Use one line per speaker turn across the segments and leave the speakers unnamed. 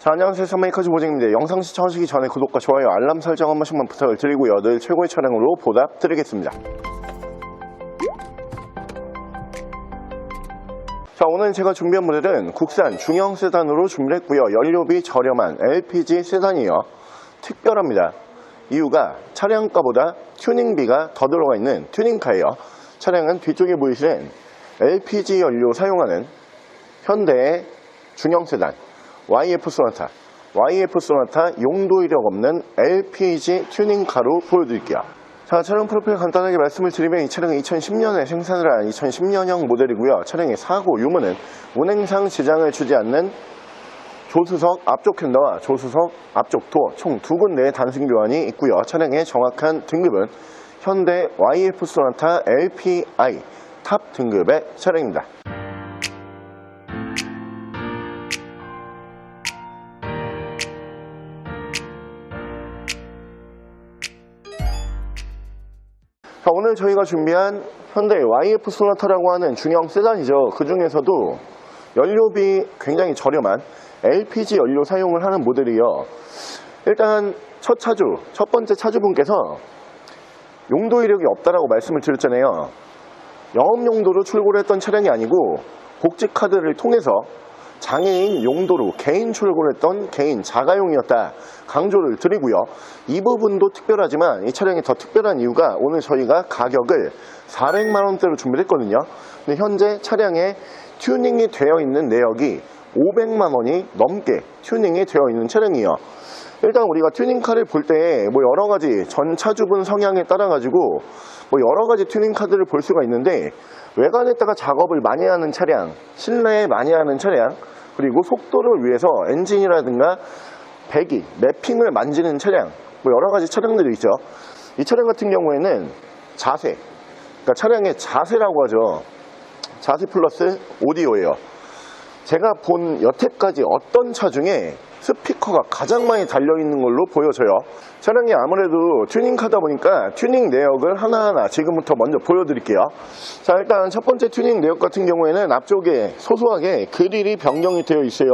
자, 안녕하세요. 선메이커즈 보정입니다. 영상 시청하시기 전에 구독과 좋아요, 알람 설정 한 번씩만 부탁을 드리고요. 늘 최고의 차량으로 보답드리겠습니다. 자, 오늘 제가 준비한 모델은 국산 중형 세단으로 준비했고요. 연료비 저렴한 LPG 세단이에요. 특별합니다. 이유가 차량가보다 튜닝비가 더 들어가 있는 튜닝카예요. 차량은 뒤쪽에 보이시는 LPG 연료 사용하는 현대의 중형 세단 YF 소나타 용도 이력 없는 LPG 튜닝카로 보여드릴게요. 자, 차량 프로필 간단하게 말씀을 드리면 이 차량은 2010년에 생산을 한 2010년형 모델이고요. 차량의 사고 유무는 운행상 지장을 주지 않는 조수석 앞쪽 핸더와 조수석 앞쪽 도어 총 2군데의 단순 교환이 있고요. 차량의 정확한 등급은 현대 YF 소나타 LPI 탑 등급의 차량입니다. 자, 오늘 저희가 준비한 현대 YF 소나타라고 하는 중형 세단이죠. 그 중에서도 연료비 굉장히 저렴한 LPG 연료 사용을 하는 모델이에요. 일단 첫 번째 차주분께서 용도 이력이 없다라고 말씀을 드렸잖아요. 영업 용도로 출고를 했던 차량이 아니고 복지카드를 통해서 장애인 용도로 개인 출고를 했던 개인 자가용이었다 강조를 드리고요. 이 부분도 특별하지만 이 차량이 더 특별한 이유가 오늘 저희가 가격을 400만원대로 준비를 했거든요. 근데 현재 차량에 튜닝이 되어 있는 내역이 500만원이 넘게 튜닝이 되어 있는 차량이에요. 일단 우리가 튜닝카를 볼 때 뭐 여러가지 전 차주분 성향에 따라 가지고 뭐 여러가지 튜닝카드를 볼 수가 있는데, 외관에다가 작업을 많이 하는 차량, 실내에 많이 하는 차량, 그리고 속도를 위해서 엔진이라든가 배기, 매핑을 만지는 차량, 뭐 여러가지 차량들이 있죠. 이 차량 같은 경우에는 자세, 그러니까 차량의 자세라고 하죠. 자세 플러스 오디오예요. 제가 본 여태까지 어떤 차 중에 스피커가 가장 많이 달려있는 걸로 보여져요. 차량이 아무래도 튜닝카다 보니까 튜닝 내역을 하나하나 지금부터 먼저 보여드릴게요. 자, 일단 첫 번째 튜닝 내역 같은 경우에는 앞쪽에 소소하게 그릴이 변경이 되어 있어요.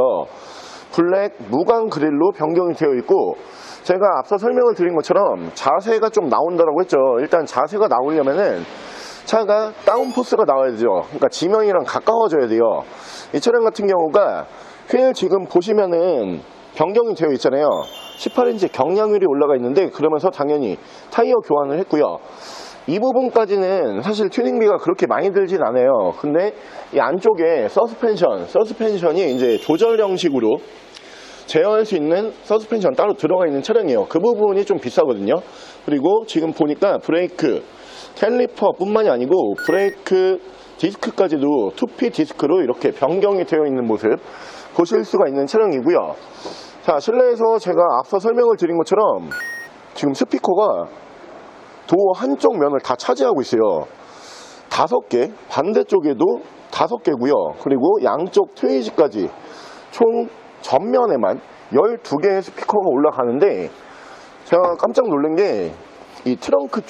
블랙 무광 그릴로 변경이 되어 있고, 제가 앞서 설명을 드린 것처럼 자세가 좀 나온다고 했죠. 일단 자세가 나오려면은 차가 다운포스가 나와야 되죠. 그러니까 지면이랑 가까워져야 돼요. 이 차량 같은 경우가 휠 지금 보시면은 변경이 되어 있잖아요. 18인치 경량휠이 올라가 있는데, 그러면서 당연히 타이어 교환을 했고요. 이 부분까지는 사실 튜닝비가 그렇게 많이 들진 않아요. 근데 이 안쪽에 서스펜션이 이제 조절 형식으로 제어할 수 있는 서스펜션 따로 들어가 있는 차량이에요. 그 부분이 좀 비싸거든요. 그리고 지금 보니까 브레이크 캘리퍼 뿐만이 아니고 브레이크 디스크까지도 2P 디스크로 이렇게 변경이 되어 있는 모습 보실 수가 있는 차량이고요. 자, 실내에서 제가 앞서 설명을 드린 것처럼 지금 스피커가 도어 한쪽 면을 다 차지하고 있어요. 5개, 반대쪽에도 5개고요. 그리고 양쪽 트위지까지 총 전면에만 12개의 스피커가 올라가는데, 제가 깜짝 놀란 게 이 트렁크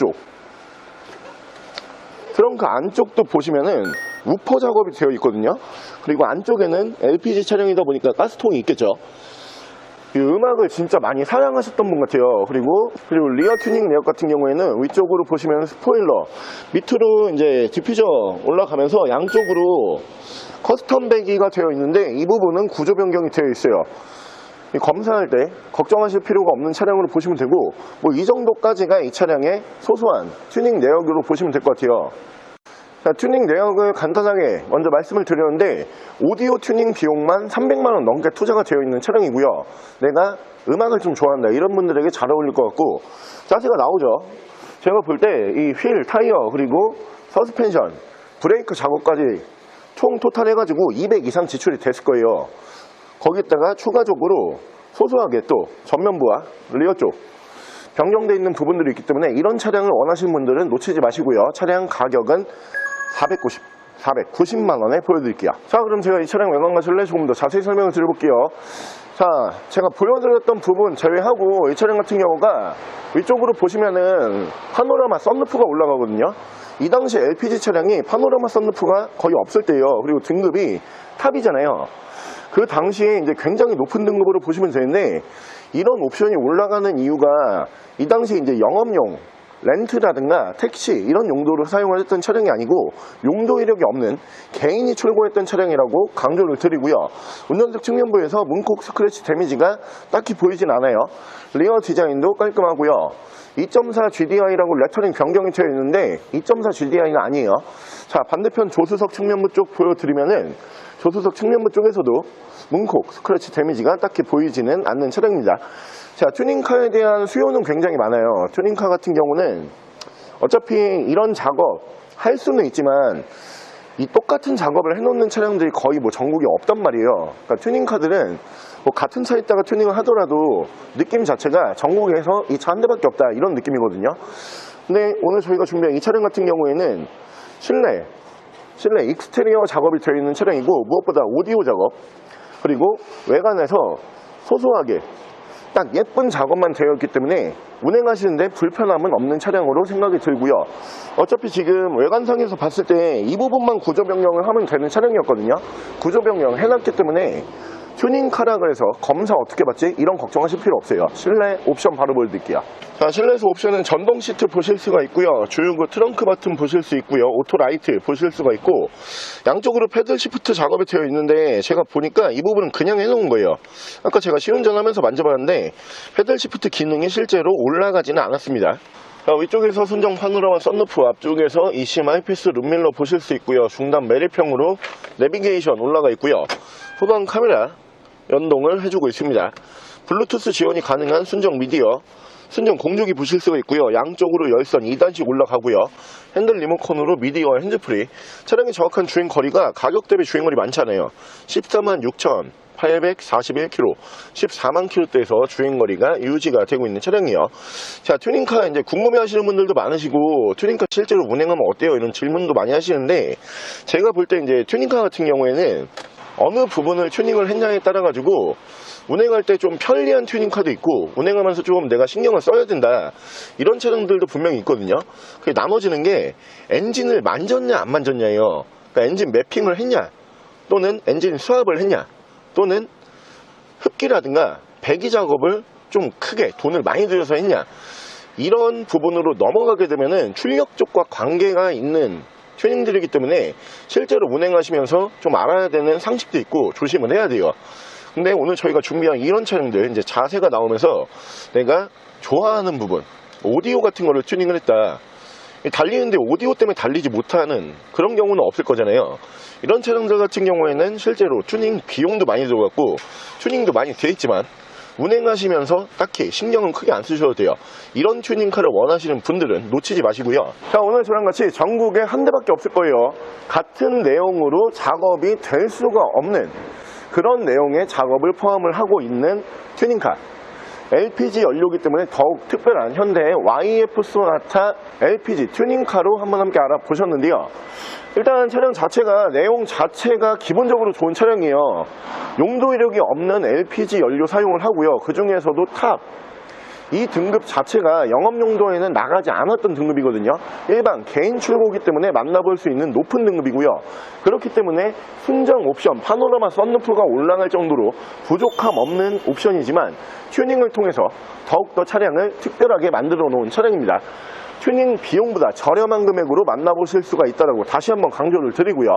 안쪽도 보시면은 우퍼 작업이 되어 있거든요. 그리고 안쪽에는 LPG 차량이다 보니까 가스통이 있겠죠. 이 음악을 진짜 많이 사랑하셨던 분 같아요. 그리고 리어 튜닝 내역 같은 경우에는 위쪽으로 보시면 스포일러, 밑으로 이제 디퓨저 올라가면서 양쪽으로 커스텀 배기가 되어 있는데, 이 부분은 구조 변경이 되어 있어요. 검사할 때 걱정하실 필요가 없는 차량으로 보시면 되고, 뭐 이 정도까지가 이 차량의 소소한 튜닝 내역으로 보시면 될 것 같아요. 자, 튜닝 내역을 간단하게 먼저 말씀을 드렸는데, 오디오 튜닝 비용만 300만원 넘게 투자가 되어 있는 차량이고요. 내가 음악을 좀 좋아한다 이런 분들에게 잘 어울릴 것 같고, 자세가 나오죠. 제가 볼 때 이 휠, 타이어, 그리고 서스펜션, 브레이크 작업까지 총 토탈 해가지고 200 이상 지출이 됐을 거예요. 거기다가 추가적으로 소소하게 또 전면부와 리어 쪽 변경되어 있는 부분들이 있기 때문에 이런 차량을 원하시는 분들은 놓치지 마시고요. 차량 가격은 490만원에 보여드릴게요. 자, 그럼 제가 이 차량 외관과 실내 조금 더 자세히 설명을 드려볼게요. 자, 제가 보여드렸던 부분 제외하고 이 차량 같은 경우가 위쪽으로 보시면은 파노라마 썬루프가 올라가거든요. 이 당시 LPG 차량이 파노라마 썬루프가 거의 없을 때예요. 그리고 등급이 탑이잖아요. 그 당시에 이제 굉장히 높은 등급으로 보시면 되는데, 이런 옵션이 올라가는 이유가 이 당시 이제 영업용 렌트라든가 택시 이런 용도로 사용을 했던 차량이 아니고 용도 이력이 없는 개인이 출고했던 차량이라고 강조를 드리고요. 운전석 측면부에서 문콕 스크래치 데미지가 딱히 보이진 않아요. 리어 디자인도 깔끔하고요. 2.4 GDI라고 레터링 변경이 되어 있는데 2.4 GDI는 아니에요. 자, 반대편 조수석 측면부 쪽 보여드리면은 조수석 측면부 쪽에서도 문콕 스크래치 데미지가 딱히 보이지는 않는 차량입니다. 자, 튜닝카에 대한 수요는 굉장히 많아요. 튜닝카 같은 경우는 어차피 이런 작업 할 수는 있지만 이 똑같은 작업을 해놓는 차량들이 거의 뭐 전국에 없단 말이에요. 그러니까 튜닝카들은 뭐 같은 차에 있다가 튜닝을 하더라도 느낌 자체가 전국에서 이 차 한 대밖에 없다 이런 느낌이거든요. 근데 오늘 저희가 준비한 이 차량 같은 경우에는 실내 익스테리어 작업이 되어 있는 차량이고, 무엇보다 오디오 작업 그리고 외관에서 소소하게 딱 예쁜 작업만 되어 있기 때문에 운행하시는데 불편함은 없는 차량으로 생각이 들고요. 어차피 지금 외관상에서 봤을 때 이 부분만 구조 변경을 하면 되는 차량이었거든요. 구조 변경 해놨기 때문에 튜닝카라 그래서 검사 어떻게 받지? 이런 걱정하실 필요 없어요. 실내 옵션 바로 보여드릴게요. 자, 실내에서 옵션은 전동 시트 보실 수가 있고요. 주유구 트렁크 버튼 보실 수 있고요. 오토 라이트 보실 수가 있고, 양쪽으로 패들 시프트 작업이 되어 있는데 제가 보니까 이 부분은 그냥 해놓은 거예요. 아까 제가 시운전하면서 만져봤는데 패들 시프트 기능이 실제로 올라가지는 않았습니다. 자, 위쪽에서 순정 파노라마 썬루프, 앞쪽에서 ECM 하이패스 룸밀러 보실 수 있고요. 중단 매립형으로 내비게이션 올라가 있고요. 후방 카메라 연동을 해주고 있습니다. 블루투스 지원이 가능한 순정 미디어, 순정 공조기 보실 수가 있고요. 양쪽으로 열선 2단씩 올라가고요. 핸들 리모컨으로 미디어와 핸즈프리. 차량의 정확한 주행 거리가 가격 대비 주행 거리 많잖아요. 146,841km, 14만 km대에서 주행거리가 유지가 되고 있는 차량이에요. 자, 튜닝카 이제 궁금해하시는 분들도 많으시고, 튜닝카 실제로 운행하면 어때요? 이런 질문도 많이 하시는데, 제가 볼 때 이제 튜닝카 같은 경우에는 어느 부분을 튜닝을 했냐에 따라 가지고 운행할 때 좀 편리한 튜닝카도 있고, 운행하면서 좀 내가 신경을 써야 된다 이런 차량들도 분명히 있거든요. 그게 나눠지는 게 엔진을 만졌냐 안 만졌냐예요. 그러니까 엔진 매핑을 했냐, 또는 엔진 수압을 했냐, 또는 흡기라든가 배기 작업을 좀 크게 돈을 많이 들여서 했냐, 이런 부분으로 넘어가게 되면은 출력 쪽과 관계가 있는 튜닝들이기 때문에 실제로 운행하시면서 좀 알아야 되는 상식도 있고 조심을 해야 돼요. 근데 오늘 저희가 준비한 이런 차량들, 이제 자세가 나오면서 내가 좋아하는 부분, 오디오 같은 거를 튜닝을 했다. 달리는데 오디오 때문에 달리지 못하는 그런 경우는 없을 거잖아요. 이런 차량들 같은 경우에는 실제로 튜닝 비용도 많이 들어갔고 튜닝도 많이 돼 있지만 운행하시면서 딱히 신경은 크게 안 쓰셔도 돼요. 이런 튜닝카를 원하시는 분들은 놓치지 마시고요. 자, 오늘 저랑 같이 전국에 한 대밖에 없을 거예요. 같은 내용으로 작업이 될 수가 없는 그런 내용의 작업을 포함을 하고 있는 튜닝카, LPG 연료기 때문에 더욱 특별한 현대의 YF 소나타 LPG 튜닝카로 한번 함께 알아보셨는데요. 일단 차량 자체가, 내용 자체가 기본적으로 좋은 차량이에요. 용도 이력이 없는 LPG 연료 사용을 하고요. 그 중에서도 탑, 이 등급 자체가 영업용도에는 나가지 않았던 등급이거든요. 일반 개인 출고기 때문에 만나볼 수 있는 높은 등급이고요. 그렇기 때문에 순정 옵션 파노라마 썬루프가 올라갈 정도로 부족함 없는 옵션이지만 튜닝을 통해서 더욱더 차량을 특별하게 만들어 놓은 차량입니다. 튜닝 비용보다 저렴한 금액으로 만나보실 수가 있다고 다시 한번 강조를 드리고요.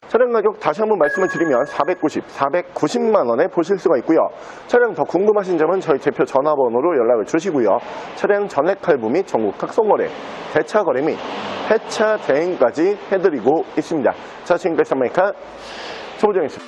차량 가격 다시 한번 말씀을 드리면 490만 원에 보실 수가 있고요. 차량 더 궁금하신 점은 저희 대표 전화번호로 연락을 주시고요. 차량 전액 할부 및 전국 각송거래, 대차 거래 및 폐차 대행까지 해드리고 있습니다. 자, 지금까지 썬마이카 초보정이었습니다.